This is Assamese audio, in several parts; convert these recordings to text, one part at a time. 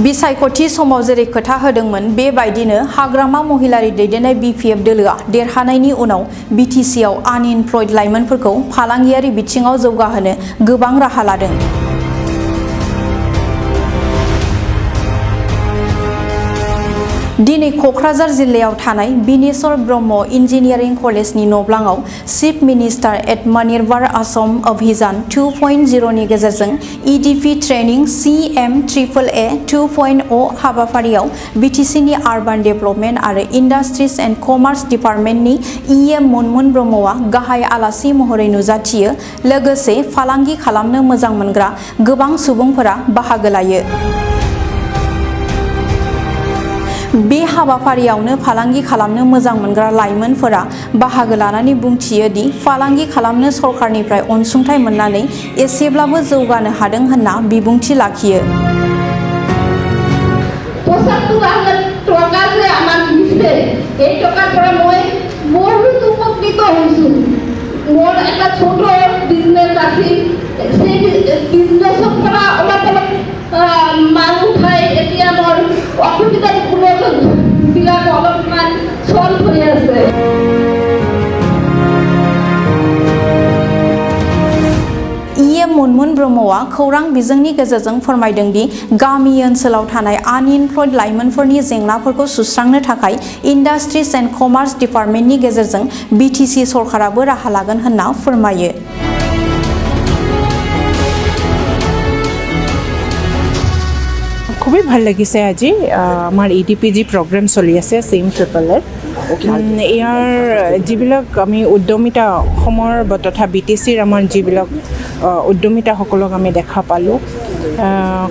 बिसायख'थि समाव जेरै खोथा होदोंमोन बेबायदिनो हाग्रामा महिलारि दैदेननाय BPF दोलोआ देरहानायनि उनाव BTCआव आनइमप्लयड लाइमोनफोरखौ फालांगियारि बिथिङाव जौगाहोनो गोबां राहा लादों। दिनै क'क्राझार जिल्लायाव थानाय बिनेश्वर ब्रह्म इंजीनियरिं कलेजनि न'ब्लाङाव चीफ मिनिस्टार आत्मनिर्भर असम अभियान 2.0 नि गेजेरजों EDP ट्रेनिं Cmaaa 2.O हाबाफारियाव BTCनि आर्बान डेभेलपमेन्ट आरो इंडस्ट्रीज एन्ड कमार्स डिपार्टमेन्टनि EM मुनमुन ब्रह्मआ गाहाय आलासि महरै नुजाथियो। लोगोसे फालांगि खालामनो मोजां मोनग्रा गोबां सुबुंफोरा बाहागो लायो। बे हाबाफारियावनो फालांगि खालामनो मोजां मोनग्रा लाइमोनफोरा बाहागो लानानै बुंथियो दि फालांगि खालामनो सरकारनिफ्राय अनसुंथाइ मोननानै एसेब्लाबो जौगानो हादों होनना बिबुंथि लाखियो। মোৰ এটা ছোট বিজনেস আছে সেই বিজনেসৰ পৰা অলপ মান উঠাই এতিয়া মোৰ অসুবিধাবিলাক অলপমান সলভ হৈ আছে। EM मुनमुन ब्रह्मआ खौरां बिजोंनि गेजेरजों फोरमायदों दि गामि ओनसोलाव थानाय आनइमप्लयड लाइमोनफोरनि जेंनाफोरखौ सुस्रांनो थाखाय इंडस्ट्रीज एन्ड कमार्स डिपार्टमेन्टनि गेजेरजों BTC सरकाराबो राहा लागोन होनना फोरमायो। খুবই ভাল লাগিছে আজি আমাৰ EDP জি প্ৰগ্ৰাম চলি আছে সেম ট্ৰিপলৰ ইয়াৰ যিবিলাক আমি উদ্যমিতা অসমৰ তথা BTCৰ আমাৰ যিবিলাক উদ্যমিতাসকলক আমি দেখা পালোঁ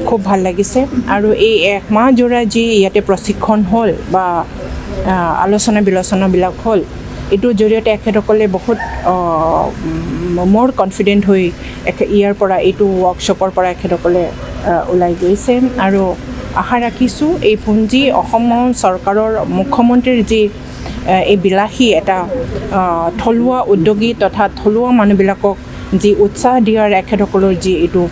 খুব ভাল লাগিছে আৰু এই এক মাহ জোৰা যি ইয়াতে প্ৰশিক্ষণ হ'ল বা আলোচনা বিলোচনাবিলাক হ'ল এইটোৰ জৰিয়তে এখেতসকলে বহুত মোৰ কনফিডেণ্ট হৈ ইয়াৰ পৰা এইটো ৱৰ্কশ্বপৰ পৰা এখেতসকলে ওলাই গৈছে আৰু আশা ৰাখিছোঁ এই পুঁজি অসম চৰকাৰৰ মুখ্যমন্ত্ৰীৰ যি এই বিলাসী এটা থলুৱা উদ্যোগী তথা থলুৱা মানুহবিলাকক যি উৎসাহ দিয়াৰ এখেতসকলৰ যি এইটো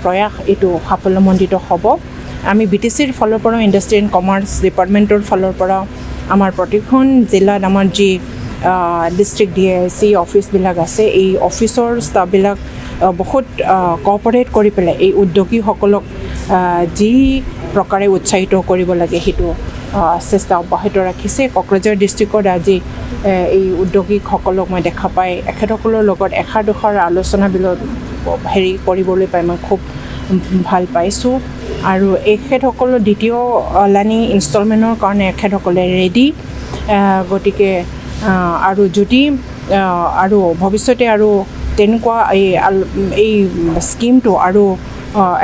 প্ৰয়াস এইটো সাফল্যমণ্ডিত হ'ব। আমি BTCৰ ফালৰ পৰা ইণ্ডাষ্ট্ৰি এণ্ড কমাৰ্চ ডিপাৰ্টমেণ্টৰ ফালৰ পৰা আমাৰ প্ৰতিখন জিলাত আমাৰ যি ডিষ্ট্ৰিক্ট DIC অফিচবিলাক আছে এই অফিচৰ ষ্টাফবিলাক বহুত কোঅপাৰেট কৰি পেলাই এই উদ্যোগীসকলক যি প্ৰকাৰে উৎসাহিত কৰিব লাগে সেইটো চেষ্টা অব্যাহত ৰাখিছে। কোকৰাঝাৰ ডিষ্ট্ৰিক্টত আজি এই উদ্যোগীসকলক মই দেখা পাই এখেতসকলৰ লগত এষাৰ দুষাৰ আলোচনাবিলাক কৰিবলৈ পাই মই খুব ভাল পাইছোঁ আৰু এখেতসকলৰ দ্বিতীয় লানি ইনষ্টলমেণ্টৰ কাৰণে এখেতসকলে ৰেডি। গতিকে আৰু যদি আৰু ভৱিষ্যতে আৰু তেনেকুৱা এই স্কিমটো আৰু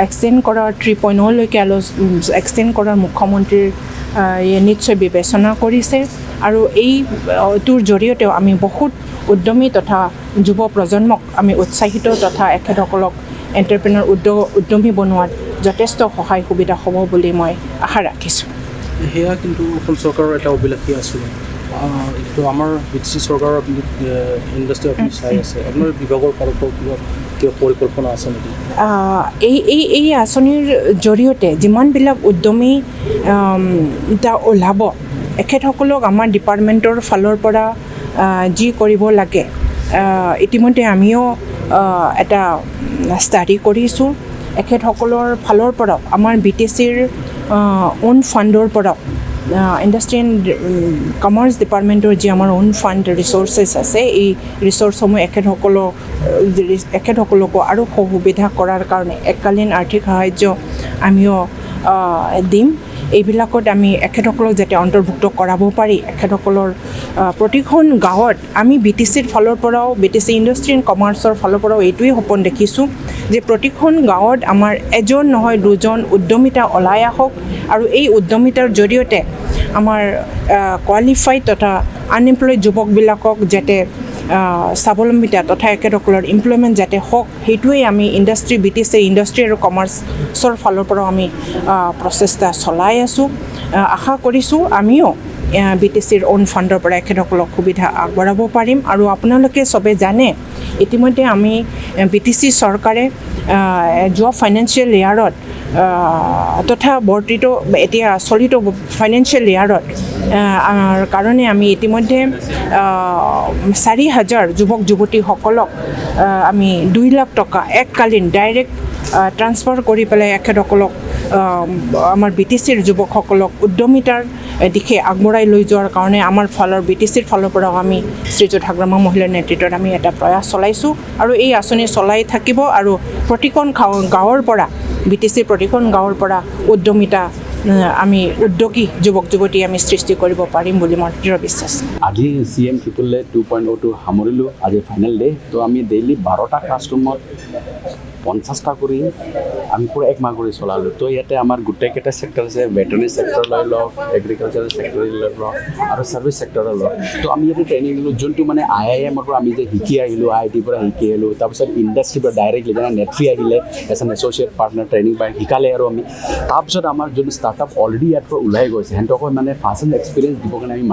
এক্সটেণ্ড কৰাৰ 3.0 লৈকে এক্সটেণ্ড কৰাৰ মুখ্যমন্ত্ৰীৰ নিশ্চয় বিবেচনা কৰিছে আৰু এইটোৰ জৰিয়তেও আমি বহুত উদ্যমী তথা যুৱ প্ৰজন্মক আমি উৎসাহিত তথা এখেতসকলক এণ্টাৰপ্ৰেনাৰ উদ্যমী বনোৱাত যথেষ্ট সহায় সুবিধা হ'ব বুলি মই আশা ৰাখিছোঁ। সেয়া কিন্তু অসম চৰকাৰৰ এটা অভিলাষী আঁচনি তো আমাৰ BTC চৰকাৰৰ ইণ্ডাষ্ট্ৰি আপুনি চাই আছে আপোনাৰ বিভাগৰ ফালৰ পৰা কিবা পৰিকল্পনা আছে নেকি? এই আঁচনিৰ জৰিয়তে যিমানবিলাক উদ্যমী ওলাব এখেতসকলক আমাৰ ডিপাৰ্টমেণ্টৰ ফালৰ পৰা যি কৰিব লাগে ইতিমধ্যে আমিও এটা ষ্টাডি কৰিছোঁ। এখেতসকলৰ ফালৰ পৰা আমাৰ BTCৰ অ'ন ফাণ্ডৰ পৰা ইণ্ডাষ্ট্ৰি এণ্ড কমাৰ্চ ডিপাৰ্টমেণ্টৰ যি আমাৰ অ'ন ফাণ্ড ৰিচোৰ্চেছ আছে এই ৰিচোৰ্চসমূহ এখেতসকলকো আৰু সুবিধা কৰাৰ কাৰণে এককালীন আৰ্থিক সাহাৰ্য আমিও দিম। এইবিলাকত আমি এখেতসকলক যাতে অন্তৰ্ভুক্ত কৰাব পাৰি এখেতসকলৰ প্ৰতিখন গাঁৱত আমি BTCৰ ফালৰ পৰাও BTC ইণ্ডাষ্ট্ৰি এণ্ড কমাৰ্চৰ ফালৰ পৰাও এইটোৱেই সপোন দেখিছোঁ যে প্ৰতিখন গাঁৱত আমাৰ এজন নহয় দুজন উদ্যমিতা ওলাই আহক আৰু এই উদ্যমিতাৰ জৰিয়তে আমাৰ কোৱালিফাইড তথা আনএমপ্লয়ড যুৱকবিলাকক যাতে স্বাৱলম্বিতা তথা এখেতসকলৰ এমপ্লয়মেণ্ট যাতে হওক সেইটোৱেই আমি BTC ইণ্ডাষ্ট্ৰি আৰু কমাৰ্চৰ ফালৰ পৰাও আমি প্ৰচেষ্টা চলাই আছোঁ। আশা কৰিছোঁ আমিও BTCৰ অ'ন ফাণ্ডৰ পৰা এখেতসকলক সুবিধা আগবঢ়াব পাৰিম আৰু আপোনালোকে চবে জানে ইতিমধ্যে আমি BTC চৰকাৰে যোৱা ফাইনেন্সিয়েল ইয়াৰত তথা বৰ্তিত এতিয়া চলিত ফাইনেন্সিয়েল ইয়াৰত কাৰণে আমি ইতিমধ্যে 4,000 যুৱক যুৱতীসকলক আমি 2 লাখ টকা এককালীন ডাইৰেক্ট ট্ৰান্সফাৰ কৰি পেলাই এখেতসকলক আমাৰ BTCৰ যুৱকসকলক উদ্যমিতাৰ দিশে আগবঢ়াই লৈ যোৱাৰ কাৰণে আমাৰ ফালৰ BTCৰ ফালৰ পৰাও আমি শ্ৰীযুত হাগ্ৰামা মহিলাৰ নেতৃত্বত আমি এটা প্ৰয়াস চলাইছোঁ আৰু এই আঁচনি চলাই থাকিব আৰু প্ৰতিখন গাঁৱৰ পৰা BTCৰ প্ৰতিখন গাঁৱৰ পৰা উদ্যমিতা আমি উদ্যোগী যুৱক যুৱতী আমি সৃষ্টি কৰিব পাৰিম বুলি মোৰ দৃঢ় বিশ্বাস আজি CM 2.O সামৰিলোঁ আজি ফাইনেল ডে তো আমি ডেইলি 12টা ক্লাছৰুমত 50টা কৰি আমি পুৰা একমাহ কৰি চলালোঁ তো ইয়াতে আমাৰ গোটেইকেইটা ছেক্টৰ আছে ভেটেৰিনেৰী ছেক্টৰ লৈ লওক এগ্ৰিকালচাৰেল ছেক্টৰ লৈ লওক আৰু ছাৰ্ভিচ ছেক্টৰৰ লওক তো আমি ইয়াতে ট্ৰেইনিং দিলোঁ যোনটো মানে IIMৰ পৰা আমি যে শিকি আহিলোঁ IITৰ পৰা শিকি আহিলোঁ তাৰপিছত ইণ্ডাষ্ট্ৰীৰ পৰা ডাইৰেক্টলি যেনে নেটফ্ৰী আহিলে as an associate partner training পাই শিকালে আৰু আমি তাৰপিছত আমাৰ যোন ষ্টাৰ্টআপ অলৰেডি ইয়াৰ পৰা ওলাই গৈছে সিহঁতক মানে ফাৰ্ষ্ট হেণ্ড এক্সপিৰিয়েঞ্চ দিব কাৰণে আমি